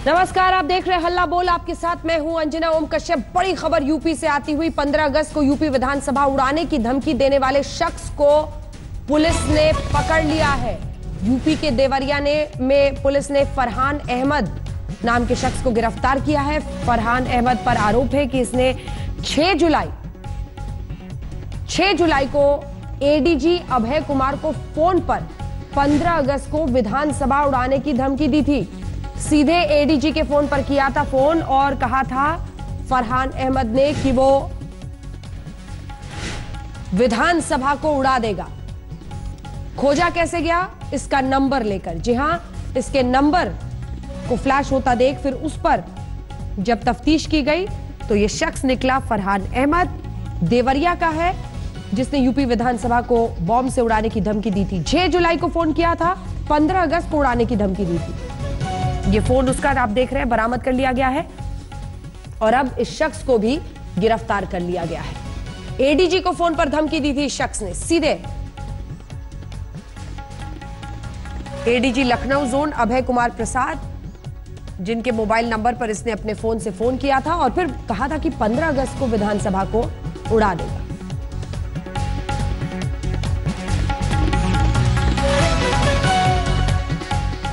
नमस्कार, आप देख रहे हैं हल्ला बोल। आपके साथ मैं हूं अंजना ओम कश्यप। बड़ी खबर यूपी से आती हुई। 15 अगस्त को यूपी विधानसभा उड़ाने की धमकी देने वाले शख्स को पुलिस ने पकड़ लिया है। यूपी के देवरिया में पुलिस ने फरहान अहमद नाम के शख्स को गिरफ्तार किया है। फरहान अहमद पर आरोप है कि इसने 6 जुलाई को एडीजी अभय कुमार को फोन पर 15 अगस्त को विधानसभा उड़ाने की धमकी दी थी। सीधे एडीजी के फोन पर किया था फोन और कहा था फरहान अहमद ने कि वो विधानसभा को उड़ा देगा। खोजा कैसे गया? इसका नंबर लेकर। जी हां, इसके नंबर को फ्लैश होता देख फिर उस पर जब तफ्तीश की गई तो यह शख्स निकला फरहान अहमद, देवरिया का है, जिसने यूपी विधानसभा को बॉम्ब से उड़ाने की धमकी दी थी। 6 जुलाई को फोन किया था, 15 अगस्त को उड़ाने की धमकी दी थी। ये फोन उसका आप देख रहे हैं बरामद कर लिया गया है और अब इस शख्स को भी गिरफ्तार कर लिया गया है। एडीजी को फोन पर धमकी दी थी इस शख्स ने। सीधे एडीजी लखनऊ जोन अभय कुमार प्रसाद, जिनके मोबाइल नंबर पर इसने अपने फोन से फोन किया था और फिर कहा था कि 15 अगस्त को विधानसभा को उड़ा देगा।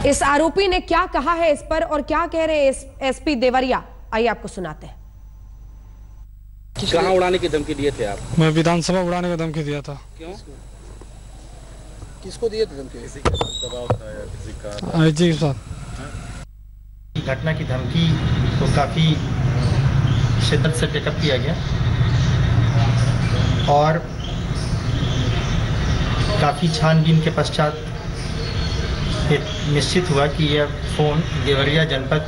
इस आरोपी ने क्या कहा है इस पर और क्या कह रहे हैं एसपी देवरिया, आइए आपको सुनाते हैं। कहां उड़ाने की धमकी दिए थे आप? मैं विधानसभा उड़ाने का धमकी दिया था। क्यों? किसको दिए थे धमकी? किसी का दबाव था या किसी का? आईजी के साथ। घटना की धमकी को काफी शिद्दत से टेकअप किया गया और काफी छानबीन के पश्चात निश्चित हुआ कि यह फोन देवरिया जनपद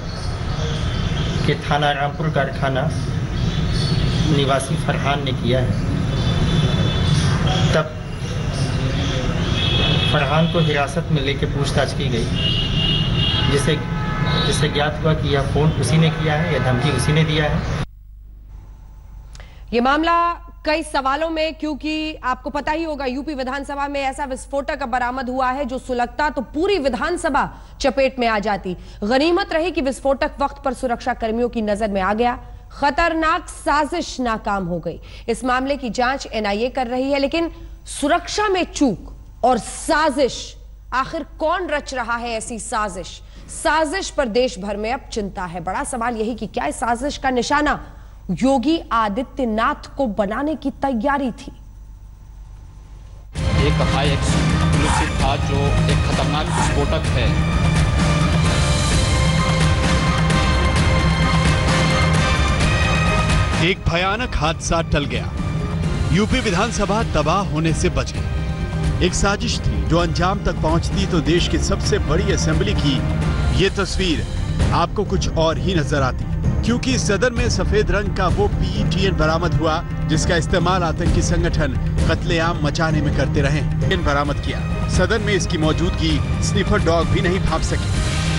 के थाना रामपुर कारखाना निवासी फरहान ने किया है। तब फरहान को हिरासत में लेकर पूछताछ की गई, जिससे ज्ञात हुआ कि यह फोन उसी ने किया है, यह धमकी उसी ने दिया है। यह मामला कई सवालों में, क्योंकि आपको पता ही होगा यूपी विधानसभा में ऐसा विस्फोटक बरामद हुआ है जो सुलगता तो पूरी विधानसभा चपेट में आ जाती। गनीमत रही कि विस्फोटक वक्त पर सुरक्षा कर्मियों की नजर में आ गया। खतरनाक साजिश नाकाम हो गई। इस मामले की जांच एनआईए कर रही है, लेकिन सुरक्षा में चूक और साजिश, आखिर कौन रच रहा है ऐसी साजिश पर देश भर में अब चिंता है। बड़ा सवाल यही कि क्या इस साजिश का निशाना योगी आदित्यनाथ को बनाने की तैयारी थी। एक हाई एक्सप्लोसिव था जो एक खतरनाक विस्फोटक है। एक भयानक हादसा टल गया। यूपी विधानसभा तबाह होने से बच गई। एक साजिश थी जो अंजाम तक पहुंचती तो देश की सबसे बड़ी असेंबली की ये तस्वीर आपको कुछ और ही नजर आती, क्योंकि सदन में सफेद रंग का वो PETN बरामद हुआ जिसका इस्तेमाल आतंकी संगठन कत्लेआम मचाने में करते रहे। बरामद किया। सदन में इसकी मौजूदगी स्निफर डॉग भी नहीं भांप सके।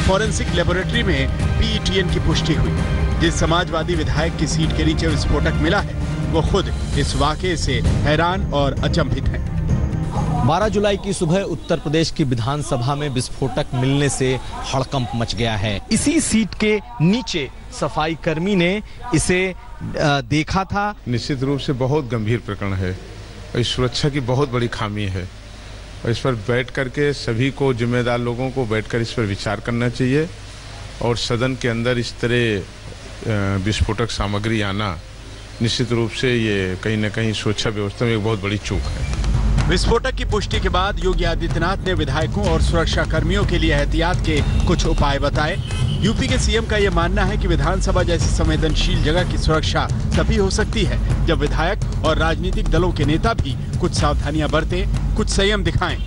फॉरेंसिक लेबोरेटरी में PETN की पुष्टि हुई। जिस समाजवादी विधायक की सीट के नीचे विस्फोटक मिला है वो खुद इस वाकये से हैरान और अचंभित है। 12 जुलाई की सुबह उत्तर प्रदेश की विधानसभा में विस्फोटक मिलने से हड़कंप मच गया है। इसी सीट के नीचे सफाई कर्मी ने इसे देखा था। निश्चित रूप से बहुत गंभीर प्रकरण है और इस सुरक्षा की बहुत बड़ी खामी है और इस पर बैठ करके सभी को, जिम्मेदार लोगों को बैठकर इस पर विचार करना चाहिए और सदन के अंदर इस तरह विस्फोटक सामग्री आना निश्चित रूप से ये कहीं न कहीं सुरक्षा व्यवस्था में एक बहुत बड़ी चूक है। विस्फोटक की पुष्टि के बाद योगी आदित्यनाथ ने विधायकों और सुरक्षा कर्मियों के लिए एहतियात के कुछ उपाय बताए। यूपी के सीएम का यह मानना है कि विधानसभा जैसी संवेदनशील जगह की सुरक्षा तभी हो सकती है जब विधायक और राजनीतिक दलों के नेता भी कुछ सावधानियां बरतें, कुछ संयम दिखाएं।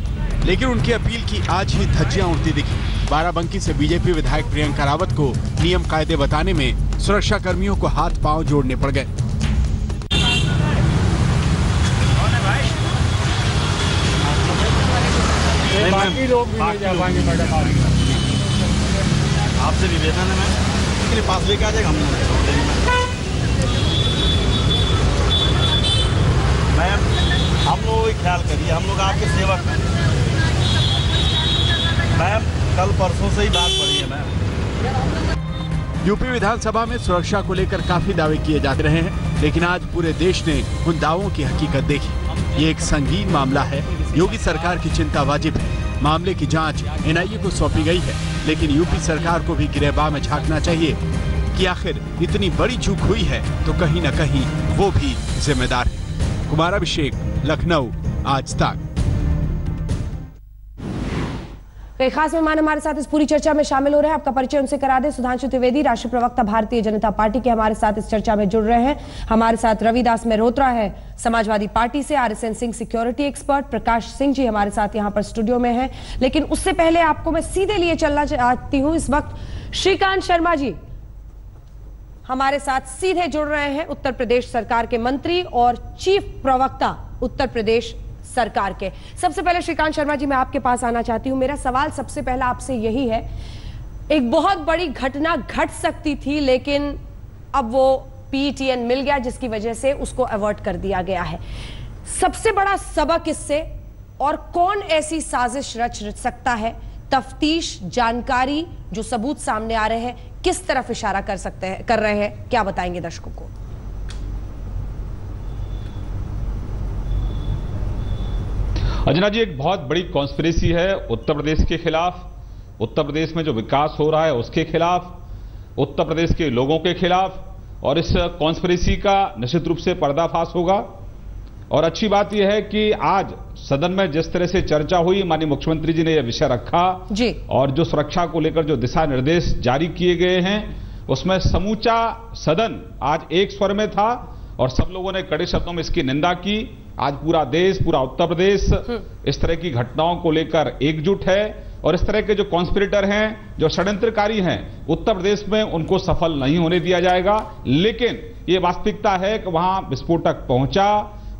लेकिन उनकी अपील की आज ही धज्जियां उड़ती दिखी। बाराबंकी से बीजेपी विधायक प्रियंका रावत को नियम कायदे बताने में सुरक्षा कर्मियों को हाथ पांव जोड़ने पड़ गए। बाकी लोग भी नहीं जा पाएंगे मैडम। आपसे निवेदन है मैम, मेरे पास लेके आ जाएगा। मैम हम लोग ख्याल करिए, हम लोग आपके सेवक हैं। मैम कल परसों से ही बात बढ़ी है मैम। यूपी विधानसभा में सुरक्षा को लेकर काफी दावे किए जाते रहे हैं, लेकिन आज पूरे देश ने उन दावों की हकीकत देखी। ये एक संगीन मामला है। योगी सरकार की चिंता वाजिब है। मामले की जांच एनआईए को सौंपी गई है, लेकिन यूपी सरकार को भी गिरेबान में झांकना चाहिए कि आखिर इतनी बड़ी चूक हुई है तो कहीं न कहीं वो भी जिम्मेदार है। कुमार अभिषेक, लखनऊ, आज तक। कई खास मेहमान हमारे साथ इस पूरी चर्चा में शामिल हो रहे हैं। आपका परिचय उनसे करा दें। सुधांशु त्रिवेदी, राष्ट्रीय प्रवक्ता भारतीय जनता पार्टी के, हमारे साथ इस चर्चा में जुड़ रहे हैं। हमारे साथ रविदास मेहरोत्रा है समाजवादी पार्टी से, RSN Singh security expert, Prakash Singh ji हमारे साथ यहां पर स्टूडियो में हैं। लेकिन उससे पहले आपको मैं सीधे लिए चलना चाहती हूं। इस वक्त श्रीकांत शर्मा जी हमारे साथ सीधे जुड़ रहे हैं, उत्तर प्रदेश सरकार के मंत्री और चीफ प्रवक्ता उत्तर प्रदेश सरकार के। सबसे पहले श्रीकांत शर्मा जी मैं आपके पास आना चाहती हूं। मेरा सवाल सबसे पहला आपसे यही है, एक बहुत बड़ी घटना घट सकती थी, लेकिन अब वो PTN मिल गया जिसकी वजह से उसको अवॉइड कर दिया गया है। सबसे बड़ा सबक इससे, और कौन ऐसी साजिश रच सकता है? तफ्तीश, जानकारी, जो सबूत सामने आ रहे हैं, किस तरफ इशारा कर रहे हैं, क्या बताएंगे दर्शकों को? अंजना जी, एक बहुत बड़ी कॉन्स्पिरेसी है उत्तर प्रदेश के खिलाफ, उत्तर प्रदेश में जो विकास हो रहा है उसके खिलाफ, उत्तर प्रदेश के लोगों के खिलाफ, और इस कॉन्स्पिरेसी का निश्चित रूप से पर्दाफाश होगा। और अच्छी बात यह है कि आज सदन में जिस तरह से चर्चा हुई, माननीय मुख्यमंत्री जी ने यह विषय रखा जी, और जो सुरक्षा को लेकर जो दिशा निर्देश जारी किए गए हैं, उसमें समूचा सदन आज एक स्वर में था और सब लोगों ने कड़े शब्दों में इसकी निंदा की। आज पूरा देश, पूरा उत्तर प्रदेश इस तरह की घटनाओं को लेकर एकजुट है, और इस तरह के जो कॉन्स्पिरेटर हैं, जो षड्यंत्रकारी हैं, उत्तर प्रदेश में उनको सफल नहीं होने दिया जाएगा। लेकिन ये वास्तविकता है कि वहां विस्फोटक पहुंचा,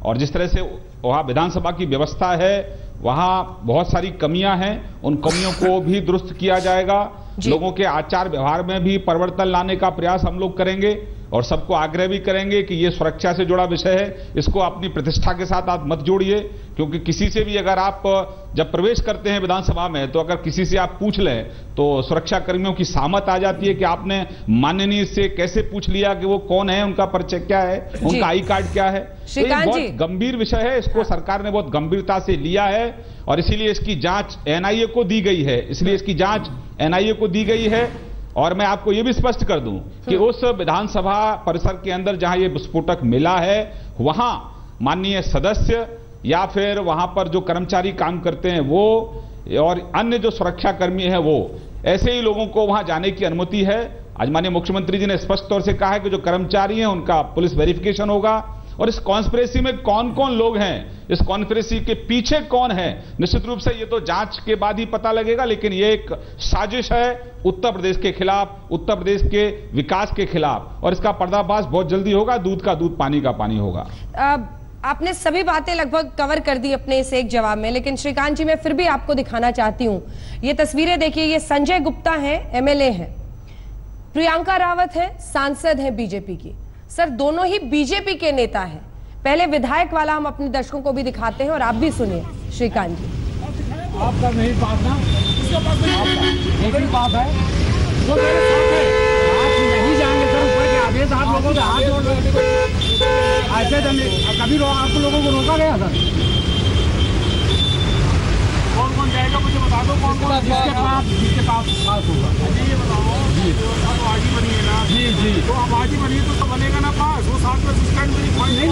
और जिस तरह से वहां विधानसभा की व्यवस्था है, वहां बहुत सारी कमियां हैं, उन कमियों को भी दुरुस्त किया जाएगा। लोगों के आचार व्यवहार में भी परिवर्तन लाने का प्रयास हम लोग करेंगे, और सबको आग्रह भी करेंगे कि ये सुरक्षा से जुड़ा विषय है, इसको अपनी प्रतिष्ठा के साथ आप मत जोड़िए। क्योंकि किसी से भी अगर आप जब प्रवेश करते हैं विधानसभा में, तो अगर किसी से आप पूछ लें तो सुरक्षा कर्मियों की सहमत आ जाती है कि आपने माननीय से कैसे पूछ लिया कि वो कौन है, उनका परिचय क्या है, उनका आई कार्ड क्या है। तो ये बहुत गंभीर विषय है, इसको सरकार ने बहुत गंभीरता से लिया है, और इसीलिए इसकी जांच एनआईए को दी गई है। इसलिए इसकी जांच एनआईए को दी गई है। और मैं आपको यह भी स्पष्ट कर दूं कि उस विधानसभा परिसर के अंदर जहां यह विस्फोटक मिला है, वहां माननीय सदस्य या फिर वहां पर जो कर्मचारी काम करते हैं वो, और अन्य जो सुरक्षा कर्मी हैं वो, ऐसे ही लोगों को वहां जाने की अनुमति है। आज माननीय मुख्यमंत्री जी ने स्पष्ट तौर से कहा है कि जो कर्मचारी हैं उनका पुलिस वेरिफिकेशन होगा, और इस कॉन्स्पिरेसी में कौन कौन लोग हैं, इस कॉन्स्पिरेसी के पीछे कौन है, निश्चित रूप से ये तो जांच के बाद ही पता लगेगा। लेकिन ये एक साजिश है उत्तर प्रदेश के खिलाफ, उत्तर प्रदेश के विकास के खिलाफ, और इसका पर्दाफाश बहुत जल्दी होगा। दूध का दूध, पानी का पानी होगा। आपने सभी बातें लगभग कवर कर दी अपने इस एक जवाब में, लेकिन श्रीकांत जी मैं फिर भी आपको दिखाना चाहती हूं। ये तस्वीरें देखिए, ये संजय गुप्ता हैं, MLA हैं, प्रियंका रावत है, सांसद है बीजेपी की। सर, दोनों ही बीजेपी के नेता हैं। पहले विधायक वाला हम अपने दर्शकों को भी दिखाते हैं, और आप भी सुनिए श्रीकांत जी। आपका नहीं बात ना, एक ही बात है, जो मेरे साथ है, आप नहीं जाएंगे सर, ऊपर के आदेश आप लोगों के हाथ जोड़ रहे ऐसे कभी आप लोगों को रोका गया सर? कौन कौन जाएगा मुझे बता दो, कौन कौन जिसके पास होगा। ये बताओ, तो आज ही बनी है ना? जी, तो अब आज ही बनी तो बनेगा ना पास, वो साथ में सस्पेंड मेरी फाइल नहीं,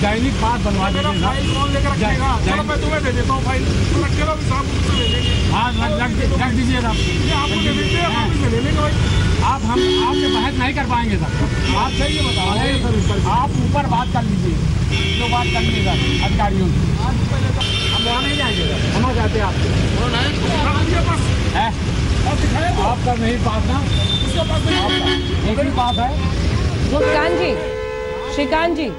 दैनिक पास बनवा देगा। फाइल कौन लेकर रखेगा? चलो मैं तुम्हें दे देता हूँ फाइल, तो रख के लो, साहब मुझसे ले लेंगे। हाँ, रख दीजिए आप, आपको दे देते हैं, आप ले लेंगे भाई। हम आपसे बहस नहीं कर पाएंगे सर। आप सही है बताओ, आप ऊपर बात कर लीजिए, जो बात कर लीजिएगा अधिकारियों से। हम वहाँ नहीं जाएंगे सर, हम आ जाते हैं आपसे। आपका नहीं बात ना, एक ही बात है। श्रीकांत जी,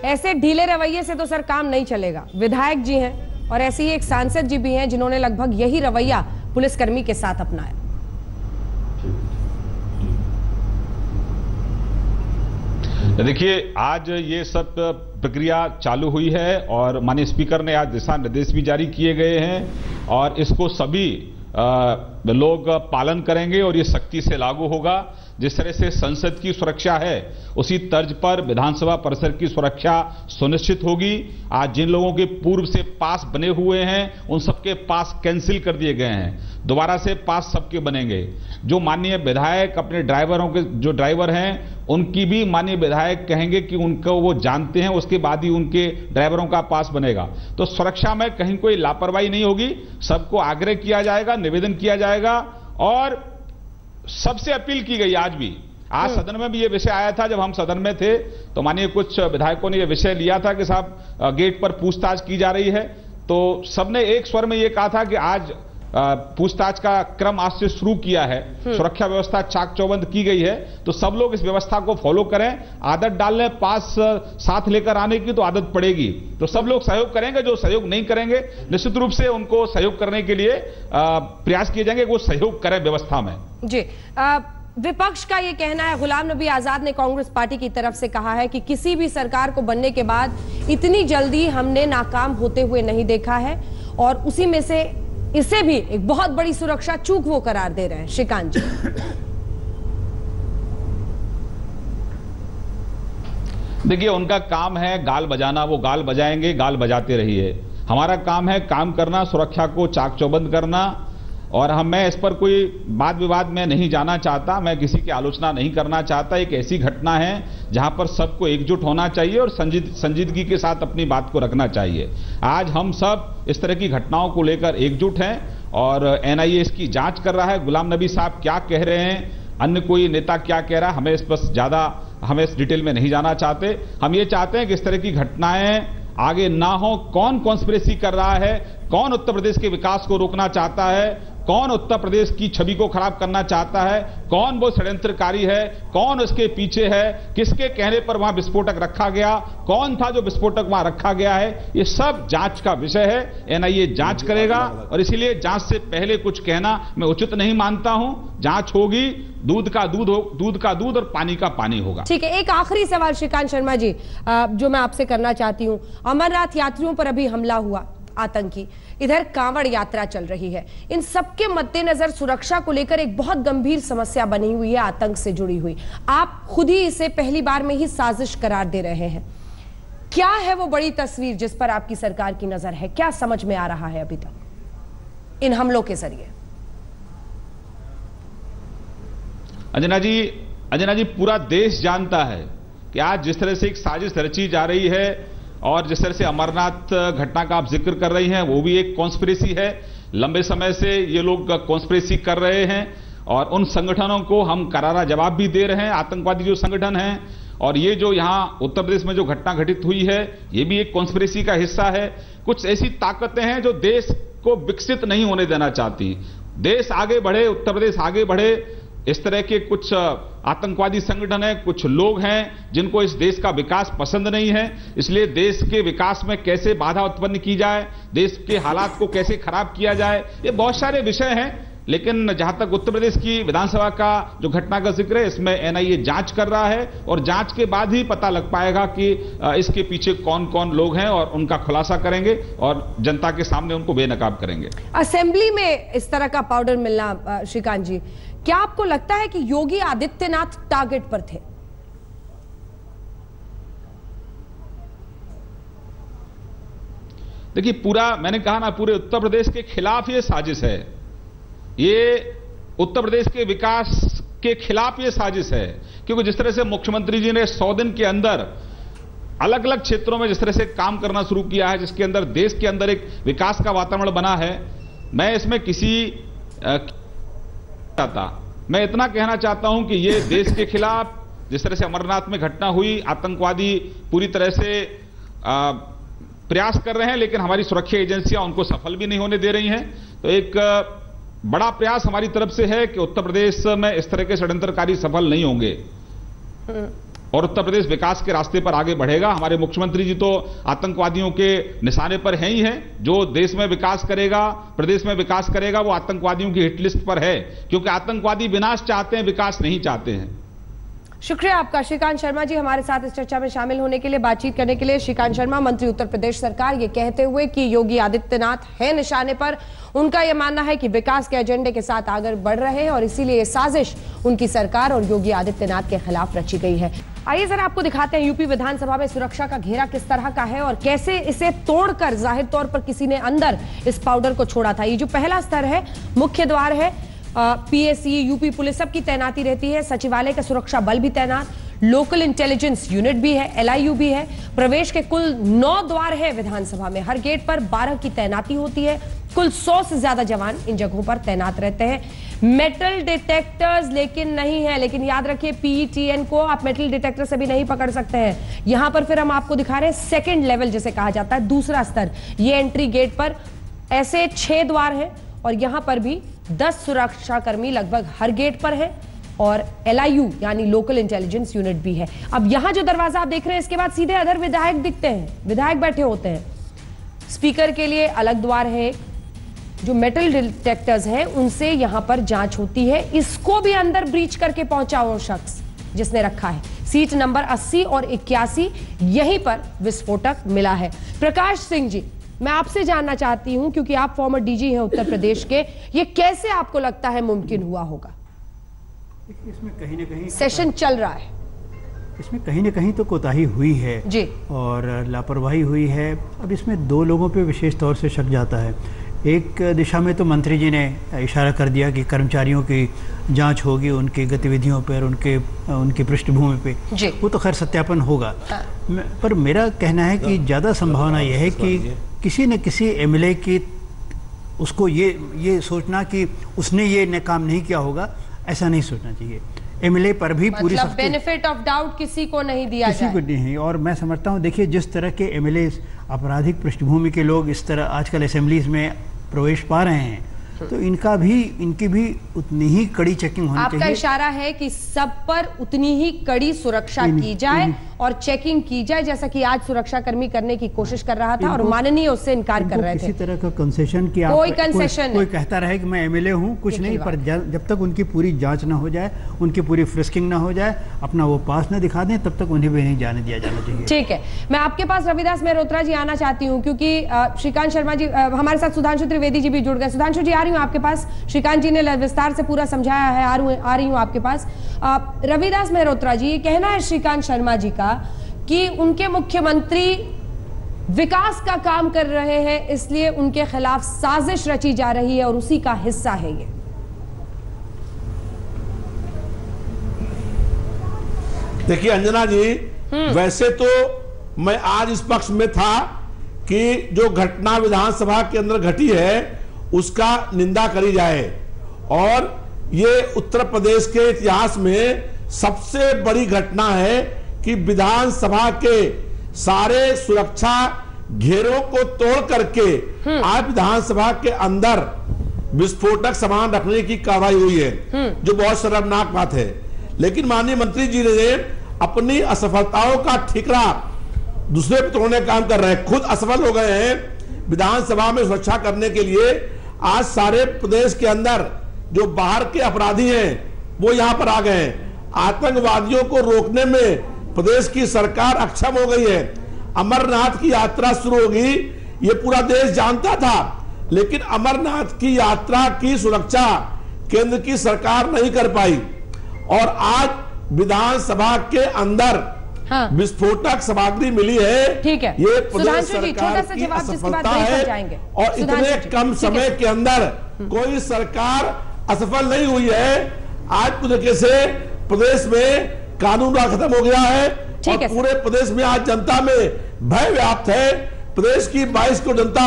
ऐसे ढीले रवैये से तो सर काम नहीं चलेगा। विधायक जी हैं, और ऐसे ही एक सांसद जी भी हैं जिन्होंने लगभग यही रवैया पुलिसकर्मी के साथ अपनाया। देखिए, आज ये सब प्रक्रिया चालू हुई है, और माननीय स्पीकर ने आज दिशा निर्देश भी जारी किए गए हैं, और इसको सभी लोग पालन करेंगे और ये सख्ती से लागू होगा। जिस तरह से संसद की सुरक्षा है उसी तर्ज पर विधानसभा परिसर की सुरक्षा सुनिश्चित होगी। आज जिन लोगों के पूर्व से पास बने हुए हैं उन सबके पास कैंसिल कर दिए गए हैं, दोबारा से पास सबके बनेंगे। जो माननीय विधायक अपने ड्राइवरों के जो ड्राइवर हैं उनकी भी माननीय विधायक कहेंगे कि उनको वो जानते हैं, उसके बाद ही उनके ड्राइवरों का पास बनेगा। तो सुरक्षा में कहीं कोई लापरवाही नहीं होगी, सबको आग्रह किया जाएगा, निवेदन किया जाएगा और सबसे अपील की गई। आज सदन में भी ये विषय आया था, जब हम सदन में थे तो माननीय कुछ विधायकों ने ये विषय लिया था कि साहब गेट पर पूछताछ की जा रही है, तो सबने एक स्वर में ये कहा था कि आज पूछताछ का क्रम आज से शुरू किया है, सुरक्षा व्यवस्था चाक चौबंद की गई है, तो सब लोग इस व्यवस्था को फॉलो करें। आदत डालने पास साथ लेकर आने की तो आदत पड़ेगी, तो सब लोग सहयोग करेंगे। जो सहयोग नहीं करेंगे निश्चित रूप से उनको सहयोग करने के लिए प्रयास किए जाएंगे, वो सहयोग करें व्यवस्था में। जी, विपक्ष का यह कहना है, गुलाम नबी आजाद ने कांग्रेस पार्टी की तरफ से कहा है कि किसी भी सरकार को बनने के बाद इतनी जल्दी हमने नाकाम होते हुए नहीं देखा है और उसी में से इसे भी एक बहुत बड़ी सुरक्षा चूक वो करार दे रहे हैं। श्रीकांत जी, देखिए उनका काम है गाल बजाना, वो गाल बजाएंगे, गाल बजाते रहिए। हमारा काम है काम करना, सुरक्षा को चाक चौबंद करना। और मैं इस पर कोई वाद विवाद में नहीं जाना चाहता, मैं किसी की आलोचना नहीं करना चाहता। एक ऐसी घटना है जहां पर सबको एकजुट होना चाहिए और संजीदगी के साथ अपनी बात को रखना चाहिए। आज हम सब इस तरह की घटनाओं को लेकर एकजुट हैं और एनआईए इसकी जांच कर रहा है। गुलाम नबी साहब क्या कह रहे हैं, अन्य कोई नेता क्या कह रहा है, हमें इस पर ज्यादा हम इस डिटेल में नहीं जाना चाहते। हम ये चाहते हैं कि इस तरह की घटनाएं आगे ना हो। कौन कॉन्स्पिरेसी कर रहा है, कौन उत्तर प्रदेश के विकास को रोकना चाहता है, कौन उत्तर प्रदेश की छवि को खराब करना चाहता है, कौन वो षड्यंत्रकारी है, कौन उसके पीछे है, किसके कहने पर वहां विस्फोटक रखा गया, कौन था जो विस्फोटक वहां रखा गया है, ये सब जांच का विषय है। एनआईए जांच करेगा और इसीलिए जांच से पहले कुछ कहना मैं उचित नहीं मानता हूं। जांच होगी, दूध का दूध और पानी का पानी होगा। ठीक है, एक आखिरी सवाल श्रीकांत शर्मा जी जो मैं आपसे करना चाहती हूं। अमरनाथ यात्रियों पर अभी हमला हुआ आतंकी, इधर कांवड़ यात्रा चल रही है, इन सबके मद्देनजर सुरक्षा को लेकर एक बहुत गंभीर समस्या बनी हुई है, आतंक से जुड़ी हुई। आप खुद ही इसे पहली बार में ही साजिश करार दे रहे हैं। क्या है वो बड़ी तस्वीर जिस पर आपकी सरकार की नजर है? क्या समझ में आ रहा है अभी तक इन हमलों के जरिए? अंजना जी, पूरा देश जानता है कि आज जिस तरह से एक साजिश रची जा रही है और जिस तरह से अमरनाथ घटना का आप जिक्र कर रही हैं, वो भी एक कॉन्स्पिरेसी है। लंबे समय से ये लोग कॉन्स्पिरेसी कर रहे हैं और उन संगठनों को हम करारा जवाब भी दे रहे हैं, आतंकवादी जो संगठन हैं। और ये जो यहां उत्तर प्रदेश में जो घटना घटित हुई है, ये भी एक कॉन्स्पिरेसी का हिस्सा है। कुछ ऐसी ताकतें हैं जो देश को विकसित नहीं होने देना चाहती। देश आगे बढ़े, उत्तर प्रदेश आगे बढ़े, इस तरह के कुछ आतंकवादी संगठन हैं, कुछ लोग हैं जिनको इस देश का विकास पसंद नहीं है। इसलिए देश के विकास में कैसे बाधा उत्पन्न की जाए, देश के हालात को कैसे खराब किया जाए, ये बहुत सारे विषय हैं। लेकिन जहां तक उत्तर प्रदेश की विधानसभा का जो घटना का जिक्र है, इसमें एनआईए जांच कर रहा है और जांच के बाद ही पता लग पाएगा कि इसके पीछे कौन कौन लोग हैं और उनका खुलासा करेंगे और जनता के सामने उनको बेनकाब करेंगे। असेंबली में इस तरह का पाउडर मिलना, श्रीकांत जी, क्या आपको लगता है कि योगी आदित्यनाथ टारगेट पर थे? देखिए, पूरा मैंने कहा ना, पूरे उत्तर प्रदेश के खिलाफ ये साजिश है। ये उत्तर प्रदेश के विकास के खिलाफ ये साजिश है, क्योंकि जिस तरह से मुख्यमंत्री जी ने 100 दिन के अंदर अलग अलग क्षेत्रों में जिस तरह से काम करना शुरू किया है, जिसके अंदर देश के अंदर एक विकास का वातावरण बना है, मैं इसमें मैं इतना कहना चाहता हूं कि ये देश के खिलाफ जिस तरह से अमरनाथ में घटना हुई, आतंकवादी पूरी तरह से प्रयास कर रहे हैं, लेकिन हमारी सुरक्षा एजेंसियां उनको सफल भी नहीं होने दे रही हैं। तो एक बड़ा प्रयास हमारी तरफ से है कि उत्तर प्रदेश में इस तरह के षड्यंत्रकारी सफल नहीं होंगे और उत्तर प्रदेश विकास के रास्ते पर आगे बढ़ेगा। हमारे मुख्यमंत्री जी तो आतंकवादियों के निशाने पर हैं ही हैं। जो देश में विकास करेगा, प्रदेश में विकास करेगा, वो आतंकवादियों की हिट लिस्ट पर है, क्योंकि आतंकवादी विनाश चाहते हैं, विकास नहीं चाहते हैं। शुक्रिया आपका श्रीकांत शर्मा जी हमारे साथ इस चर्चा में शामिल होने के लिए, बातचीत करने के लिए। श्रीकांत शर्मा, मंत्री उत्तर प्रदेश सरकार, ये कहते हुए कि योगी आदित्यनाथ है निशाने पर। उनका यह मानना है कि विकास के एजेंडे के साथ आगे बढ़ रहे हैं और इसीलिए साजिश उनकी सरकार और योगी आदित्यनाथ के खिलाफ रची गई है। आइए जरा आपको दिखाते हैं यूपी विधानसभा में सुरक्षा का घेरा किस तरह का है और कैसे इसे तोड़कर जाहिर तौर पर किसी ने अंदर इस पाउडर को छोड़ा था। ये जो पहला स्तर है, मुख्य द्वार है, पीएसी, यूपी पुलिस सबकी तैनाती रहती है, सचिवालय का सुरक्षा बल भी तैनात, लोकल इंटेलिजेंस यूनिट भी है, एलआईयू भी है। प्रवेश के कुल 9 द्वार है विधानसभा में, हर गेट पर 12 की तैनाती होती है। कुल 100 से ज्यादा जवान इन जगहों पर तैनात रहते हैं। मेटल डिटेक्टर्स लेकिन नहीं है, लेकिन याद रखिए पीईटीएन को आप मेटल डिटेक्टर से भी नहीं पकड़ सकते हैं। यहां पर फिर हम आपको दिखा रहे हैं सेकेंड लेवल जिसे कहा जाता है, दूसरा स्तर। ये एंट्री गेट पर ऐसे 6 द्वार हैं और यहां पर भी 10 सुरक्षाकर्मी लगभग हर गेट पर है और एलआईयू यानी लोकल इंटेलिजेंस यूनिट भी है। अब यहां जो दरवाजा आप देख रहे हैं, इसके बाद सीधे अधर विधायक दिखते हैं, विधायक बैठे होते हैं। स्पीकर के लिए अलग द्वार है, जो मेटल डिटेक्टर्स हैं उनसे यहां पर जांच होती है। इसको भी अंदर ब्रीच करके पहुंचा वो शख्स जिसने रखा है। सीट नंबर 80 और 81 यहीं पर विस्फोटक मिला है। प्रकाश सिंह जी, मैं आपसे जानना चाहती हूं, क्योंकि आप फॉर्मर डीजी हैं उत्तर प्रदेश के, ये कैसे आपको लगता है मुमकिन हुआ होगा? इसमें कहीं ना कहीं सेशन चल रहा है, इसमें कहीं ना कहीं तो कोताही हुई है जी और लापरवाही हुई है। अब इसमें 2 लोगों पे विशेष तौर से शक जाता है। एक दिशा में तो मंत्री जी ने इशारा कर दिया कि कर्मचारियों की जांच होगी, उनकी गतिविधियों पर, उनकी पृष्ठभूमि पे, वो तो खैर सत्यापन होगा। पर मेरा कहना है कि ज़्यादा संभावना यह है कि किसी न किसी एमएलए की उसको ये सोचना कि उसने ये काम नहीं किया होगा, ऐसा नहीं सोचना चाहिए। एमएलए पर भी पूरी बेनिफिट ऑफ डाउट किसी को नहीं दिया किसी को नहीं। और मैं समझता हूँ, देखिए जिस तरह के एमएलए आपराधिक पृष्ठभूमि के लोग इस तरह आजकल असेंबलीज में प्रवेश पा रहे हैं, तो इनकी भी उतनी ही कड़ी चेकिंग होनी चाहिए। आपका इशारा है कि सब पर उतनी ही कड़ी सुरक्षा की जाए और चेकिंग की जाए, जैसा कि आज सुरक्षा कर्मी करने की कोशिश कर रहा था और माननीय उससे इनकार कर रहे थे। किसी तरह का कंसेशन की कोई कंसेशन कोई कहता रहे कि मैं एमएलए हूं, कुछ नहीं, पर जब तक उनकी पूरी जांच ना हो जाए, उनकी पूरी फ्रिस्किंग ना हो जाए, अपना वो पास ना दिखा दें, तब तक उन्हें भी नहीं जाने दिया जाना चाहिए। ठीक है, मैं आपके पास रविदास मेहरोत्रा जी आना चाहती हूँ, क्योंकि श्रीकांत शर्मा जी हमारे साथ, सुधांशु त्रिवेदी जी भी जुड़ गए। सुधांशु जी, आ रही हूँ आपके पास, श्रीकांत जी ने विस्तार से पूरा समझाया है, आ रही हूँ आपके पास। रविदास मेहरोत्रा जी, ये कहना है श्रीकांत शर्मा जी का कि उनके मुख्यमंत्री विकास का काम कर रहे हैं, इसलिए उनके खिलाफ साजिश रची जा रही है और उसी का हिस्सा है ये। देखिए अंजना जी, वैसे तो मैं आज इस पक्ष में था कि जो घटना विधानसभा के अंदर घटी है उसका निंदा करी जाए, और ये उत्तर प्रदेश के इतिहास में सबसे बड़ी घटना है कि विधानसभा के सारे सुरक्षा घेरों को तोड़ करके आज विधानसभा के अंदर विस्फोटक सामान रखने की कार्रवाई हुई है, जो बहुत शर्मनाक बात है। लेकिन माननीय मंत्री जी ने अपनी असफलताओं का ठिकरा दूसरे पे तोड़ने का काम कर रहे हैं, खुद असफल हो गए हैं। विधानसभा में सुरक्षा करने के लिए आज सारे प्रदेश के अंदर जो बाहर के अपराधी हैं वो यहां पर आ गए हैं। आतंकवादियों को रोकने में प्रदेश की सरकार अक्षम हो गई है। अमरनाथ की यात्रा शुरू होगी, ये पूरा देश जानता था, लेकिन अमरनाथ की यात्रा की सुरक्षा केंद्र की सरकार नहीं कर पाई, और आज विधानसभा के अंदर विस्फोटक सामग्री मिली है। ठीक है, ये प्रदेश सरकार की असफलता है, और इतने कम समय के अंदर कोई सरकार असफल नहीं हुई है। आज पूरे तरीके से प्रदेश में कानून राज खत्म हो गया है और पूरे प्रदेश में आज जनता में भय व्याप्त है। प्रदेश की 22 करोड़ जनता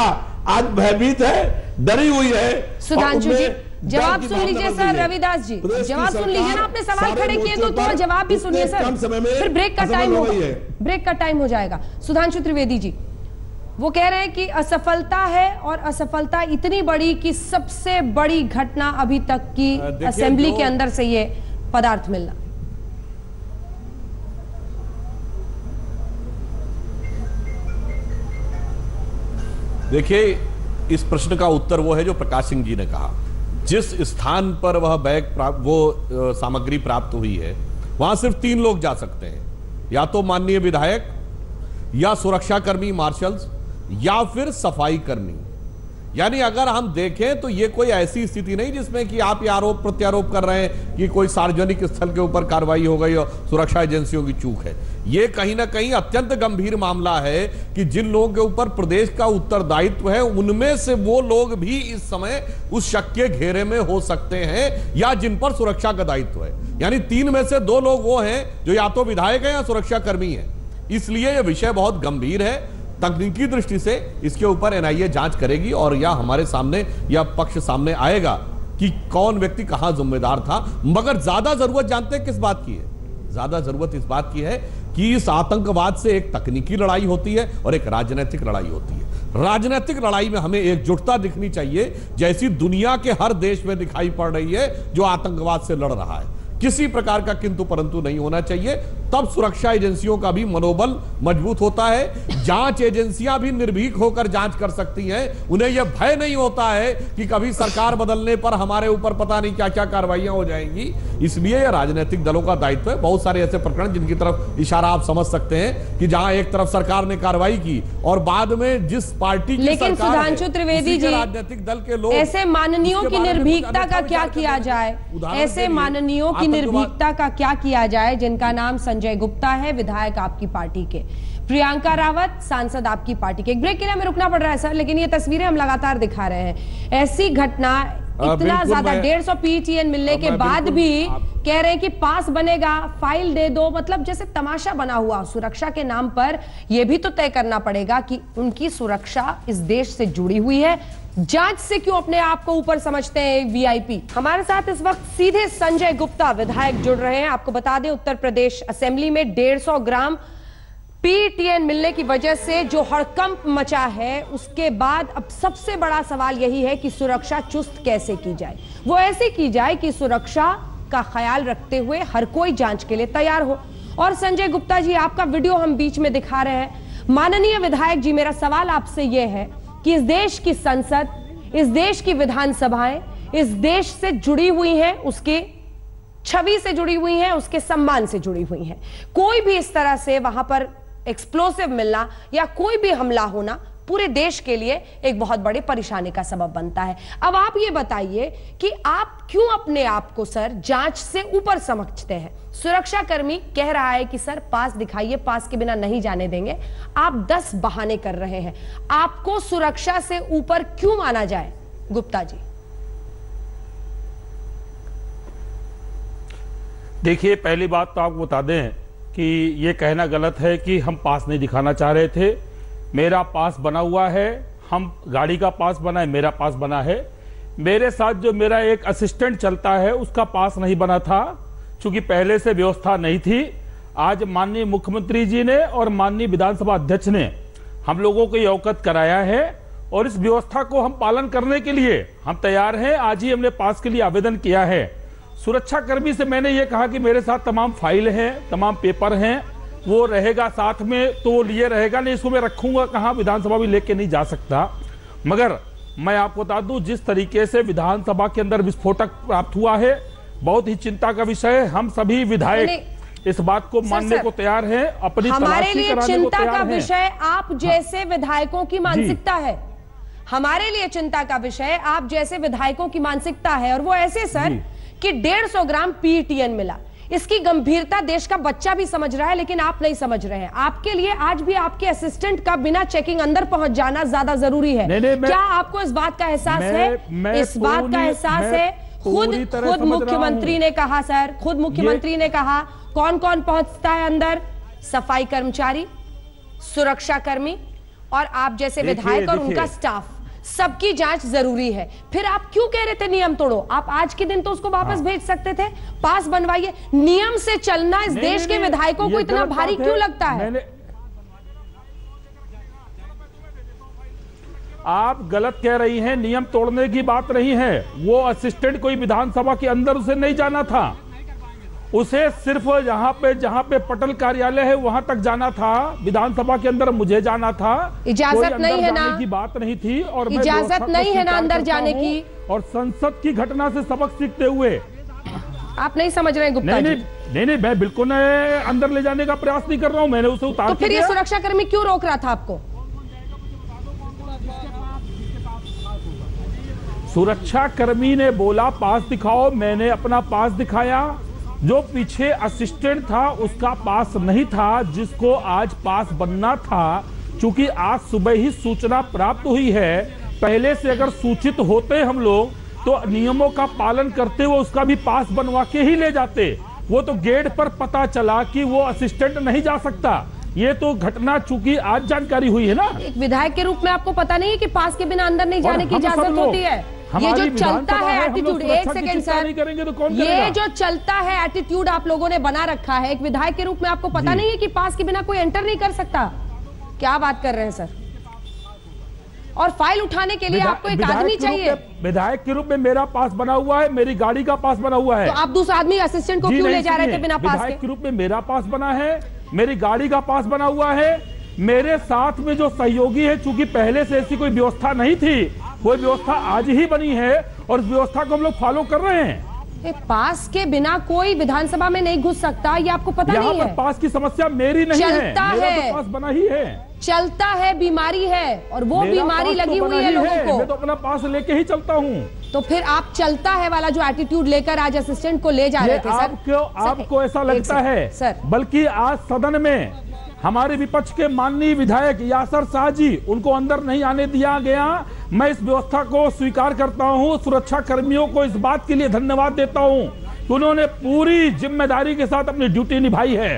आज भयभीत है, डरी हुई है। सुधांशु जी, जवाब सुन लीजिए सर। रविदास जी, जवाब सुन लीजिए ना, आपने सवाल खड़े किए तो थोड़ा जवाब भी सुनिए सर, फिर ब्रेक का टाइम होगा, ब्रेक का टाइम हो जाएगा। सुधांशु त्रिवेदी जी, वो कह रहे हैं कि असफलता है, और असफलता इतनी बड़ी कि सबसे बड़ी घटना अभी तक की असेंबली के अंदर से ये पदार्थ मिलना। देखिए, इस प्रश्न का उत्तर वो है जो प्रकाश सिंह जी ने कहा। जिस स्थान पर वह बैग वो सामग्री प्राप्त हुई है वहां सिर्फ 3 लोग जा सकते हैं, या तो माननीय विधायक, या सुरक्षाकर्मी मार्शल्स, या फिर सफाई कर्मी। यानी अगर हम देखें तो ये कोई ऐसी स्थिति नहीं जिसमें कि आप ये आरोप प्रत्यारोप कर रहे हैं कि कोई सार्वजनिक स्थल के ऊपर कार्रवाई हो गई और सुरक्षा एजेंसियों की चूक है। ये कहीं ना कहीं अत्यंत गंभीर मामला है कि जिन लोगों के ऊपर प्रदेश का उत्तरदायित्व है उनमें से वो लोग भी इस समय उस शक के घेरे में हो सकते हैं या जिन पर सुरक्षा का दायित्व है। यानी 3 में से 2 लोग वो हैं जो या तो विधायक हैं या सुरक्षा कर्मी हैं। इसलिए यह विषय बहुत गंभीर है। तकनीकी दृष्टि से इसके ऊपर एनआईए जांच करेगी और या हमारे सामने या पक्ष सामने आएगा कि कौन व्यक्ति कहां जिम्मेदार था। मगर ज्यादा जरूरत जानते हैं किस बात की है? ज्यादा जरूरत इस बात की है कि इस आतंकवाद से एक तकनीकी लड़ाई होती है और एक राजनीतिक लड़ाई होती है। राजनीतिक लड़ाई में हमें एकजुटता दिखनी चाहिए, जैसी दुनिया के हर देश में दिखाई पड़ रही है जो आतंकवाद से लड़ रहा है। किसी प्रकार का किंतु परंतु नहीं होना चाहिए, तब सुरक्षा एजेंसियों का भी मनोबल मजबूत होता है। जांच एजेंसियां भी निर्भीक होकर जांच कर सकती हैं। उन्हें यह भय नहीं होता है कि कभी सरकार बदलने पर हमारे ऊपर पता नहीं क्या क्या कार्रवाइयां हो जाएंगी। इसलिए यह राजनीतिक दलों का दायित्व है। बहुत सारे ऐसे प्रकरण जिनकी तरफ इशारा आप समझ सकते हैं कि जहां एक तरफ सरकार ने कार्रवाई की और बाद में जिस पार्टी की लेकिन सुधांशु त्रिवेदी जी, राजनीतिक दल के लोग ऐसे माननीयों की निर्भीकता का क्या किया जाए? ऐसे माननीयों की निर्भीकता का क्या किया जाए जिनका नाम संजय गुप्ता है, विधायक आपकी पार्टी के, प्रियंका रावत सांसद आपकी पार्टी के। एक ब्रेक के लिए हमें रुकना पड़ रहा है सर, लेकिन ये तस्वीरें हम लगातार दिखा रहे हैं। ऐसी घटना इतना ज्यादा 150 PTN मिलने के बाद भी कह रहे हैं कि पास बनेगा, फाइल दे दो, मतलब जैसे तमाशा बना हुआ। सुरक्षा के नाम पर यह भी तो तय करना पड़ेगा कि उनकी सुरक्षा इस देश से जुड़ी हुई है। जांच से क्यों अपने आप को ऊपर समझते हैं वीआईपी? हमारे साथ इस वक्त सीधे संजय गुप्ता विधायक जुड़ रहे हैं। आपको बता दें, उत्तर प्रदेश असेंबली में 150 ग्राम PTN मिलने की वजह से जो हड़कंप मचा है, उसके बाद अब सबसे बड़ा सवाल यही है कि सुरक्षा चुस्त कैसे की जाए। वो ऐसे की जाए कि सुरक्षा का ख्याल रखते हुए हर कोई जांच के लिए तैयार हो। और संजय गुप्ता जी, आपका वीडियो हम बीच में दिखा रहे हैं। माननीय विधायक जी, मेरा सवाल आपसे यह है कि इस देश की संसद, इस देश की विधानसभाएं इस देश से जुड़ी हुई हैं, उसके छवि से जुड़ी हुई हैं, उसके सम्मान से जुड़ी हुई हैं। कोई भी इस तरह से वहां पर एक्सप्लोसिव मिलना या कोई भी हमला होना पूरे देश के लिए एक बहुत बड़ी परेशानी का सबब बनता है। अब आप ये बताइए कि आप क्यों अपने आप को सर जांच से ऊपर समझते हैं? सुरक्षा कर्मी कह रहा है कि सर पास दिखाइए, पास के बिना नहीं जाने देंगे। आप 10 बहाने कर रहे हैं। आपको सुरक्षा से ऊपर क्यों माना जाए गुप्ता जी? देखिए, पहली बात तो आपको बता दें कि यह कहना गलत है कि हम पास नहीं दिखाना चाह रहे थे। मेरा पास बना हुआ है, हम गाड़ी का पास बना है, मेरा पास बना है। मेरे साथ जो मेरा एक असिस्टेंट चलता है उसका पास नहीं बना था, क्योंकि पहले से व्यवस्था नहीं थी। आज माननीय मुख्यमंत्री जी ने और माननीय विधानसभा अध्यक्ष ने हम लोगों को ये अवगत कराया है और इस व्यवस्था को हम पालन करने के लिए हम तैयार हैं। आज ही हमने पास के लिए आवेदन किया है। सुरक्षा कर्मी से मैंने ये कहा कि मेरे साथ तमाम फाइल हैं, तमाम पेपर हैं, वो रहेगा साथ में तो वो लिए रहेगा, नहीं इसको मैं रखूंगा कहाँ, विधानसभा भी लेके नहीं जा सकता। मगर मैं आपको बता दूं, जिस तरीके से विधानसभा के अंदर विस्फोटक प्राप्त हुआ है, बहुत ही चिंता का विषय है। हम सभी विधायक इस बात को मानने को तैयार हैं, अपनी हमारे लिए चिंता का विषय आप जैसे विधायकों की मानसिकता है। हमारे लिए चिंता का विषय आप जैसे विधायकों की मानसिकता है, और वो ऐसे सर कि 150 ग्राम PTN मिला। इसकी गंभीरता देश का बच्चा भी समझ रहा है, लेकिन आप नहीं समझ रहे हैं। आपके लिए आज भी आपके असिस्टेंट का बिना चेकिंग अंदर पहुंच जाना ज्यादा जरूरी है। क्या आपको इस बात का एहसास है? इस बात का एहसास है? खुद मुख्यमंत्री ने कहा सर, खुद मुख्यमंत्री ने कहा कौन कौन पहुंचता है अंदर? सफाई कर्मचारी, सुरक्षा कर्मी और आप जैसे विधायक और उनका स्टाफ, सबकी जांच जरूरी है। फिर आप क्यों कह रहे थे नियम तोड़ो? आप आज के दिन तो उसको वापस भेज सकते थे, पास बनवाइए। नियम से चलना इस देश के विधायकों को इतना भारी क्यों लगता है? आप गलत कह रही हैं। नियम तोड़ने की बात नहीं है। वो असिस्टेंट कोई विधानसभा के अंदर उसे नहीं जाना था, उसे सिर्फ जहां पे पटल कार्यालय है वहां तक जाना था। विधानसभा के अंदर मुझे जाना था, इजाजत नहीं है ना, की बात नहीं थी। और इजाजत नहीं है ना अंदर जाने की। और संसद की घटना से सबक सीखते हुए आप नहीं समझ रहे हैं गुप्ता जी? नहीं, मैं बिल्कुल अंदर ले जाने का प्रयास नहीं कर रहा हूं, मैंने उसे उतार तो फिर ये सुरक्षा कर्मी क्यों रोक रहा था आपको? सुरक्षा कर्मी ने बोला पास दिखाओ, मैंने अपना पास दिखाया। जो पीछे असिस्टेंट था उसका पास नहीं था, जिसको आज पास बनना था। चूंकि आज सुबह ही सूचना प्राप्त हुई है, पहले से अगर सूचित होते हम लोग तो नियमों का पालन करते हुए उसका भी पास बनवा के ही ले जाते। वो तो गेट पर पता चला कि वो असिस्टेंट नहीं जा सकता। ये तो घटना चूंकि आज जानकारी हुई है ना। एक विधायक के रूप में आपको पता नहीं है कि पास के बिना अंदर नहीं जाने की इजाजत होती है? ये जो चलता है एटीट्यूड, एक सेकंड सर, ये जो चलता है एटीट्यूड आप लोगों ने बना रखा है, एक विधायक के रूप में आपको पता नहीं है कि पास के बिना कोई एंटर नहीं कर सकता? क्या बात कर रहे हैं सर? और फाइल उठाने के लिए आपको एक आदमी चाहिए। विधायक के रूप में मेरा पास बना हुआ है, मेरी गाड़ी का पास बना हुआ है। तो आप दूसरा आदमी असिस्टेंट को क्यों ले जा रहे थे बिना पास के? विधायक के रूप में मेरा पास बना है, मेरी गाड़ी का पास बना हुआ है। मेरे साथ में जो सहयोगी है, चूंकि पहले से ऐसी कोई व्यवस्था नहीं थी, वो व्यवस्था आज ही बनी है और इस व्यवस्था को हम लोग फॉलो कर रहे हैं। पास के बिना कोई विधानसभा में नहीं घुस सकता, ये आपको पता नहीं है? पास की समस्या मेरी नहीं है, मेरा तो पास बना ही है। चलता है, बीमारी है, और वो बीमारी लगी हुई है लोगों को। मैं तो अपना पास लेके ही चलता हूँ। तो फिर आप चलता है वाला जो एटीट्यूड लेकर आज असिस्टेंट को ले जा रहे थे सर? आपको ऐसा लगता है सर? बल्कि आज सदन में हमारे विपक्ष के माननीय विधायक यासर शाह जी, उनको अंदर नहीं आने दिया गया। मैं इस व्यवस्था को स्वीकार करता हूं। सुरक्षा कर्मियों को इस बात के लिए धन्यवाद देता हूं कि उन्होंने पूरी जिम्मेदारी के साथ अपनी ड्यूटी निभाई है।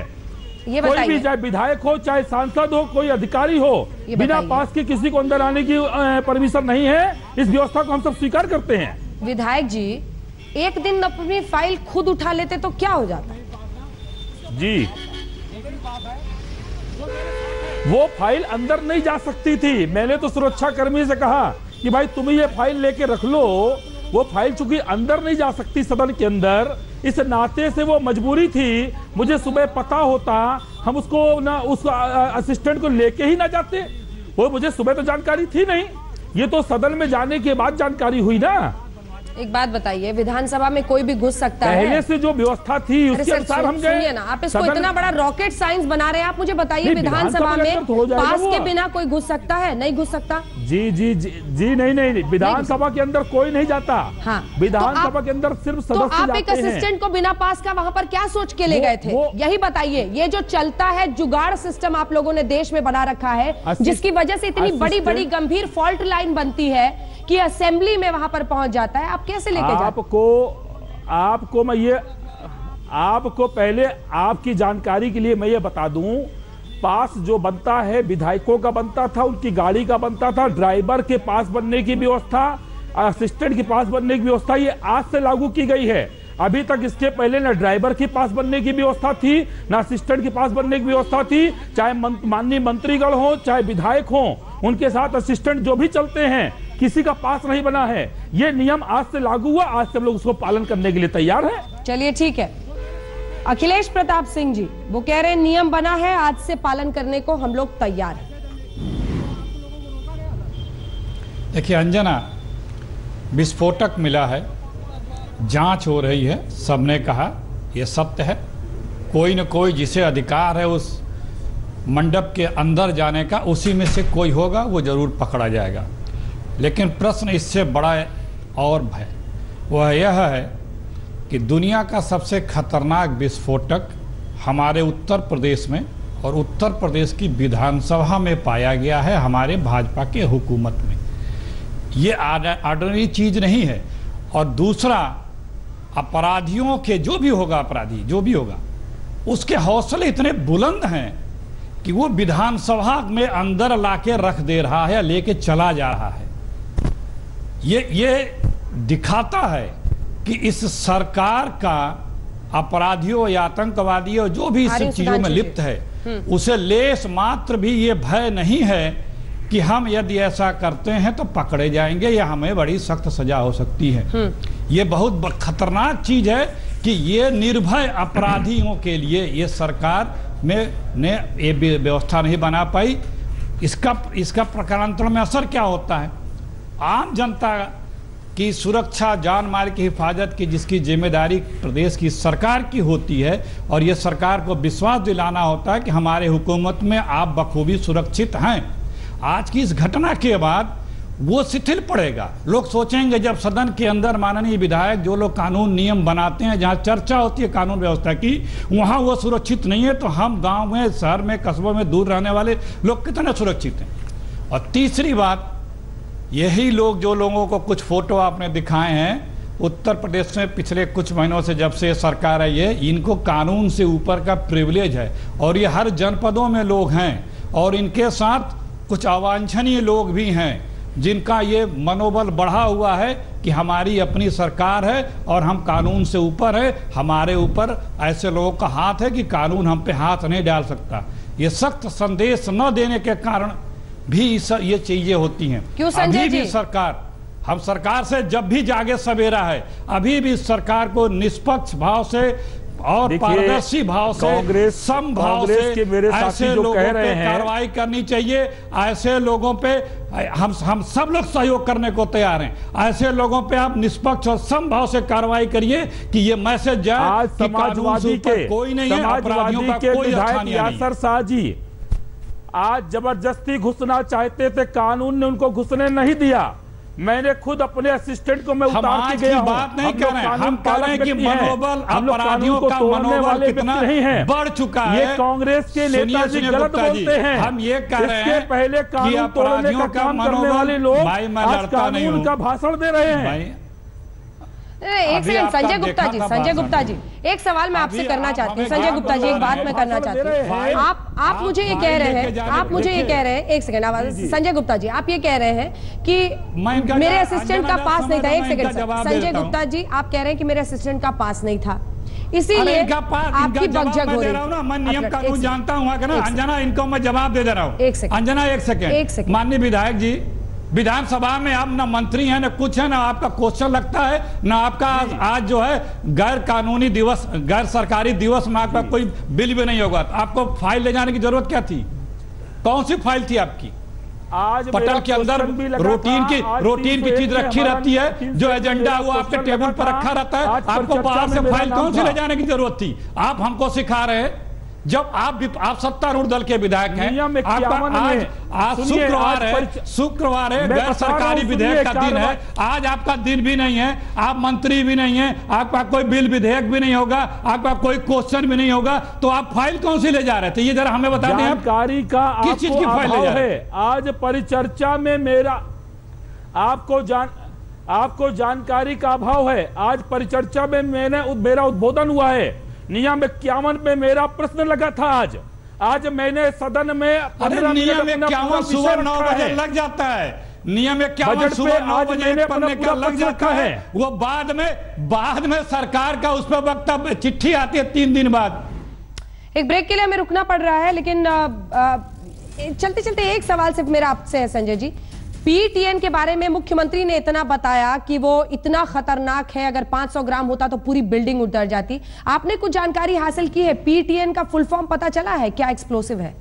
कोई भी, चाहे विधायक हो, चाहे सांसद हो, कोई अधिकारी हो, बिना पास के किसी को अंदर आने की परमिशन नहीं है। इस व्यवस्था को हम सब स्वीकार करते हैं। विधायक जी, एक दिन अपनी फाइल खुद उठा लेते तो क्या हो जाता? जी, वो फाइल अंदर नहीं जा सकती थी। मैंने तो सुरक्षा कर्मी से कहा कि भाई तुम ये फाइल लेके रख लो। वो फाइल चूंकि अंदर नहीं जा सकती सदन के अंदर, इस नाते से वो मजबूरी थी। मुझे सुबह पता होता, हम उसको ना उस असिस्टेंट को लेके ही ना जाते। वो मुझे सुबह तो जानकारी थी नहीं, ये तो सदन में जाने के बाद जानकारी हुई ना। एक बात बताइए, विधानसभा में कोई भी घुस सकता है? पहले से जो व्यवस्था थी उसके अनुसार हम गए। सुनिए ना, आप इसको इतना बड़ा रॉकेट साइंस बना रहे हैं। आप मुझे बताइए, विधानसभा में पास के बिना कोई घुस सकता है? नहीं घुस सकता। जी जी जी जी, नहीं, विधानसभा के अंदर कोई नहीं जाता। हाँ, विधानसभा के अंदर सिर्फ सदस्य जाते हैं। तो आप एक असिस्टेंट को बिना पास का वहां पर क्या सोच के ले गए थे? यही बताइए। ये जो चलता है जुगाड़ सिस्टम आप लोगों ने देश में बना रखा है, जिसकी वजह से इतनी बड़ी बड़ी गंभीर फॉल्ट लाइन बनती है कि असेंबली में वहां पर पहुंच जाता है। आप कैसे लेके जाते? आपको मैं ये, आपको पहले आपकी जानकारी के लिए मैं ये बता दूं, पास जो बनता है विधायकों का बनता था, उनकी गाड़ी का बनता था। ड्राइवर के पास बनने की व्यवस्था, असिस्टेंट के पास बनने की व्यवस्था ये आज से लागू की गई है। अभी तक इसके पहले न ड्राइवर के पास बनने की व्यवस्था थी, न असिस्टेंट के पास बनने की व्यवस्था थी। चाहे माननीय मंत्रीगण हो, चाहे विधायक हो, उनके साथ असिस्टेंट जो भी चलते हैं, किसी का पास नहीं बना है। ये नियम आज से लागू हुआ, आज से हम लोग उसको पालन करने के लिए तैयार हैं। चलिए ठीक है। अखिलेश प्रताप सिंह जी वो कह रहे हैं नियम बना है, आज से पालन करने को हम लोग तैयार हैं। देखिए अंजना, विस्फोटक मिला है, जांच हो रही है, सबने कहा यह सत्य है। कोई न कोई जिसे अधिकार है उस मंडप के अंदर जाने का, उसी में से कोई होगा, वो जरूर पकड़ा जाएगा। लेकिन प्रश्न इससे बड़ा और है, वह यह है कि दुनिया का सबसे खतरनाक विस्फोटक हमारे उत्तर प्रदेश में और उत्तर प्रदेश की विधानसभा में पाया गया है, हमारे भाजपा के हुकूमत में। ये ऑर्डिनरी चीज़ नहीं है। और दूसरा, अपराधियों के जो भी होगा, अपराधी जो भी होगा, उसके हौसले इतने बुलंद हैं कि वो विधानसभा में अंदर लाके रख दे रहा है, लेके चला जा रहा है। ये दिखाता है कि इस सरकार का अपराधियों या आतंकवादियों जो भी इस चीजों में लिप्त है, उसे लेस मात्र भी ये भय नहीं है कि हम यदि ऐसा करते हैं तो पकड़े जाएंगे या हमें बड़ी सख्त सजा हो सकती है। ये बहुत खतरनाक चीज है कि ये निर्भय अपराधियों के लिए ये सरकार में ने ये व्यवस्था नहीं बना पाई। इसका प्रकारांतर में असर क्या होता है? आम जनता कि सुरक्षा जान माल की हिफाजत की जिसकी जिम्मेदारी प्रदेश की सरकार की होती है, और ये सरकार को विश्वास दिलाना होता है कि हमारे हुकूमत में आप बखूबी सुरक्षित हैं। आज की इस घटना के बाद वो शिथिल पड़ेगा। लोग सोचेंगे जब सदन के अंदर माननीय विधायक जो लोग कानून नियम बनाते हैं, जहां चर्चा होती है कानून व्यवस्था की, वहां वो सुरक्षित नहीं है, तो हम गांव में, शहर में, कस्बों में दूर रहने वाले लोग कितने सुरक्षित हैं। और तीसरी बात, यही लोग जो लोगों को कुछ फोटो आपने दिखाए हैं, उत्तर प्रदेश में पिछले कुछ महीनों से जब से सरकार है, ये इनको कानून से ऊपर का प्रिविलेज है, और ये हर जनपदों में लोग हैं, और इनके साथ कुछ अवांछनीय लोग भी हैं जिनका ये मनोबल बढ़ा हुआ है कि हमारी अपनी सरकार है और हम कानून से ऊपर है, हमारे ऊपर ऐसे लोगों का हाथ है कि कानून हम पे हाथ नहीं डाल सकता। ये सख्त संदेश न देने के कारण भी ये चीजें होती हैं। क्यों संजय जी? हम सरकार से जब भी जागे सवेरा है, अभी भी सरकार को निष्पक्ष भाव से और पारदर्शी भाव से, समभाव से मेरे ऐसे लोगों पे कार्रवाई करनी चाहिए। ऐसे लोगों पे हम सब लोग सहयोग करने को तैयार हैं। ऐसे लोगों पे आप निष्पक्ष और समभाव से कार्रवाई करिए कि ये मैसेज जाए कि समाजवादी के कोई नहीं है, अपराधियों का कोई विधायक यासर शाह जी आज जबरदस्ती घुसना चाहते थे, कानून ने उनको घुसने नहीं दिया। मैंने खुद अपने असिस्टेंट को मैं उतार के गया हूं। बात नहीं कर रहे हैं, हम कह रहे हैं कि मनोबल अपराधियों का मनोबल कितना बढ़ चुका है। ये कांग्रेस के नेताजी गलत बोलते हैं। हम ये कह रहे हैं पहले कानून तोड़ने का काम करने वाले लोग आज कानून का भाषण दे रहे हैं। एक सेकंड संजय गुप्ता जी, एक सवाल मैं आपसे करना चाहती हूँ। संजय गुप्ता जी, एक बात मैं करना चाहती हूँ। आप मुझे ये कह रहे हैं, एक सेकंड आवाज। संजय गुप्ता जी, आप ये कह रहे हैं कि मेरे असिस्टेंट का पास नहीं था। एक सेकंड संजय गुप्ता जी, आप कह रहे हैं कि मेरे असिस्टेंट का पास नहीं था, इसीलिए आपकी बकझक हो रही है। मैं नियम कानून जानता हूँ ना अंजना, इनको मैं जवाब दे रहा हूँ। अंजना एक सेकंड। माननीय विधायक जी, विधानसभा में आप ना मंत्री हैं ना कुछ है, ना आपका क्वेश्चन लगता है, ना आपका आज जो है गैर कानूनी दिवस, गैर सरकारी दिवस में आपका कोई बिल भी नहीं होगा। आपको फाइल ले जाने की जरूरत क्या थी? कौन सी फाइल थी आपकी? आज पटल के अंदर रूटीन की चीज रखी रहती है, जो एजेंडा वो आपके टेबल पर रखा रहता है। आपको बाहर से फाइल कौन सी ले जाने की जरूरत थी? आप हमको सिखा रहे हैं जब आप सत्तारूढ़ दल के विधायक हैं। आज शुक्रवार है, गैर सरकारी विधेयक का दिन है। आज आपका दिन भी नहीं है, आप मंत्री भी नहीं है, आपका कोई बिल विधेयक भी नहीं होगा, आपका कोई क्वेश्चन भी नहीं होगा, तो आप फाइल कौन सी ले जा रहे थे? ये जरा हमें बता दें। जानकारी का किस चीज की फाइल ले जा रहे हैं? आज परिचर्चा में आपको जानकारी का अभाव है। आज परिचर्चा में मेरा उद्बोधन हुआ है। नियम 51 पे मेरा प्रश्न लगा था। आज मैंने सदन में नियम 51 सुबह 9 बजे लग जाता है। नियम 51 सुबह 9 बजे पढ़ने का लग जाता है। वो बाद में सरकार का उस पर वक्तव्य चिट्ठी आती है 3 दिन बाद। एक ब्रेक के लिए हमें रुकना पड़ रहा है, लेकिन चलते चलते एक सवाल सिर्फ मेरा आपसे है संजय जी। पीटीएन के बारे में मुख्यमंत्री ने इतना बताया कि वो इतना खतरनाक है, अगर 500 ग्राम होता तो पूरी बिल्डिंग उतर जाती। आपने कुछ जानकारी हासिल की है? पीटीएन का फुल फॉर्म पता चला है? क्या एक्सप्लोसिव है?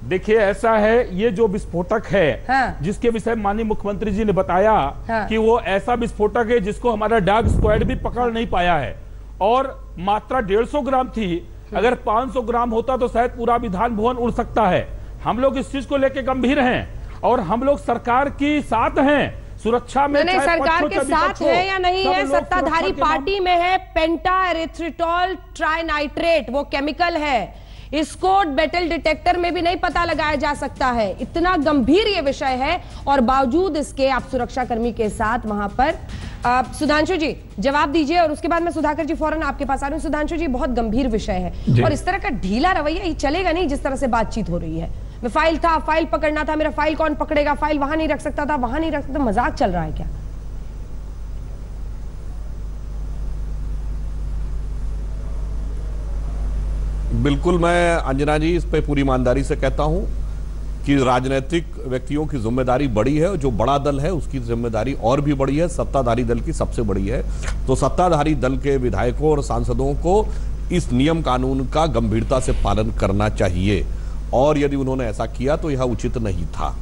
देखिए ऐसा है, ये जो विस्फोटक है जिसके विषय माननीय मुख्यमंत्री जी ने बताया कि वो ऐसा विस्फोटक है जिसको हमारा डॉग स्क्वाड भी पकड़ नहीं पाया है, और मात्रा 150 ग्राम थी। अगर 500 ग्राम होता तो शायद पूरा विधान भवन उड़ सकता है। हम लोग इस चीज को लेकर गंभीर हैं और हम लोग सरकार की साथ हैं। सुरक्षा में नहीं, सरकार के साथ है या नहीं है, सत्ताधारी पार्टी में है। पेंटा एरिथ्रिटॉल ट्राइनाइट्रेट वो केमिकल है, इसको मेटल डिटेक्टर में भी नहीं पता लगाया जा सकता है। इतना गंभीर ये विषय है और बावजूद इसके आप सुरक्षा कर्मी के साथ वहां पर। सुधांशु जी जवाब दीजिए और उसके बाद मैं सुधाकर जी फौरन आपके पास आ रही हूं। सुधांशु जी, बहुत गंभीर विषय है और इस तरह का ढीला रवैया ये चलेगा नहीं जिस तरह से बातचीत हो रही है। मैं फाइल था, फाइल पकड़ना था, मेरा फाइल कौन पकड़ेगा, फाइल वहां नहीं रख सकता था, वहां नहीं रख सकता, मजाक चल रहा है क्या? बिल्कुल, मैं अंजना जी इस पे पूरी ईमानदारी से कहता हूं कि राजनीतिक व्यक्तियों की जिम्मेदारी बड़ी है। जो बड़ा दल है उसकी जिम्मेदारी और भी बड़ी है, सत्ताधारी दल की सबसे बड़ी है। तो सत्ताधारी दल के विधायकों और सांसदों को इस नियम कानून का गंभीरता से पालन करना चाहिए, और यदि उन्होंने ऐसा किया तो यह उचित नहीं था।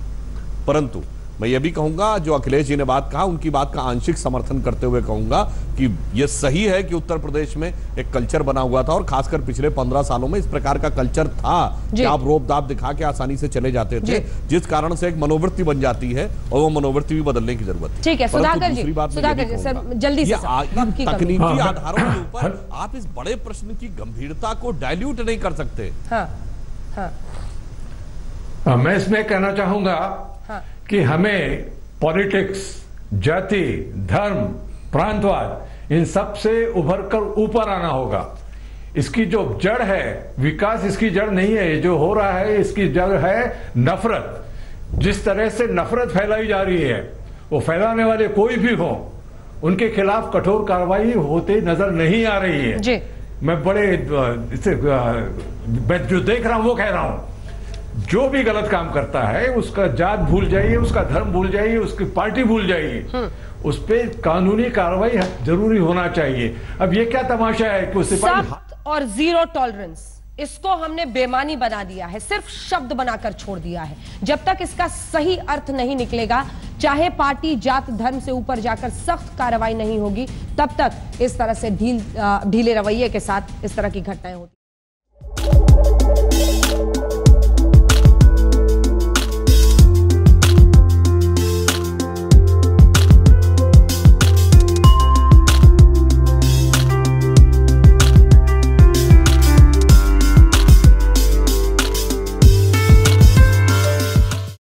परंतु मैं ये भी कहूंगा, जो अखिलेश जी ने बात कहा उनकी बात का आंशिक समर्थन करते हुए कहूंगा कि ये सही है कि उत्तर प्रदेश में एक कल्चर बना हुआ था और खासकर पिछले 15 सालों में इस प्रकार का कल्चर था कि आप रोब दाब दिखा के आसानी से चले जाते थे, जिस कारण से एक मनोवृत्ति बन जाती है और वो मनोवृत्ति भी बदलने की जरूरत है। ठीक है सुधाकर जी, सर जल्दी से तकनीकी आधारों के ऊपर आप इस बड़े प्रश्न की गंभीरता को डाइल्यूट नहीं कर सकते। मैं इसमें कहना चाहूंगा कि हमें पॉलिटिक्स, जाति, धर्म, प्रांतवाद इन सब से उभर कर ऊपर आना होगा। इसकी जो जड़ है, विकास इसकी जड़ नहीं है। ये जो हो रहा है इसकी जड़ है नफरत। जिस तरह से नफरत फैलाई जा रही है, वो फैलाने वाले कोई भी हो, उनके खिलाफ कठोर कार्रवाई होते नजर नहीं आ रही है जी। मैं जो देख रहा हूं वो कह रहा हूं, जो भी गलत काम करता है उसका जात भूल जाइए, उसका धर्म भूल जाइए, उसकी पार्टी भूल जाइए, उस पे कानूनी कार्रवाई जरूरी होना चाहिए। अब ये क्या तमाशा है कि सख्त और जीरो टॉलरेंस, इसको हमने बेमानी बना दिया है, सिर्फ शब्द बनाकर छोड़ दिया है। जब तक इसका सही अर्थ नहीं निकलेगा, चाहे पार्टी जात धर्म से ऊपर जाकर सख्त कार्रवाई नहीं होगी, तब तक इस तरह से ढीले रवैये के साथ इस तरह की घटनाएं होती।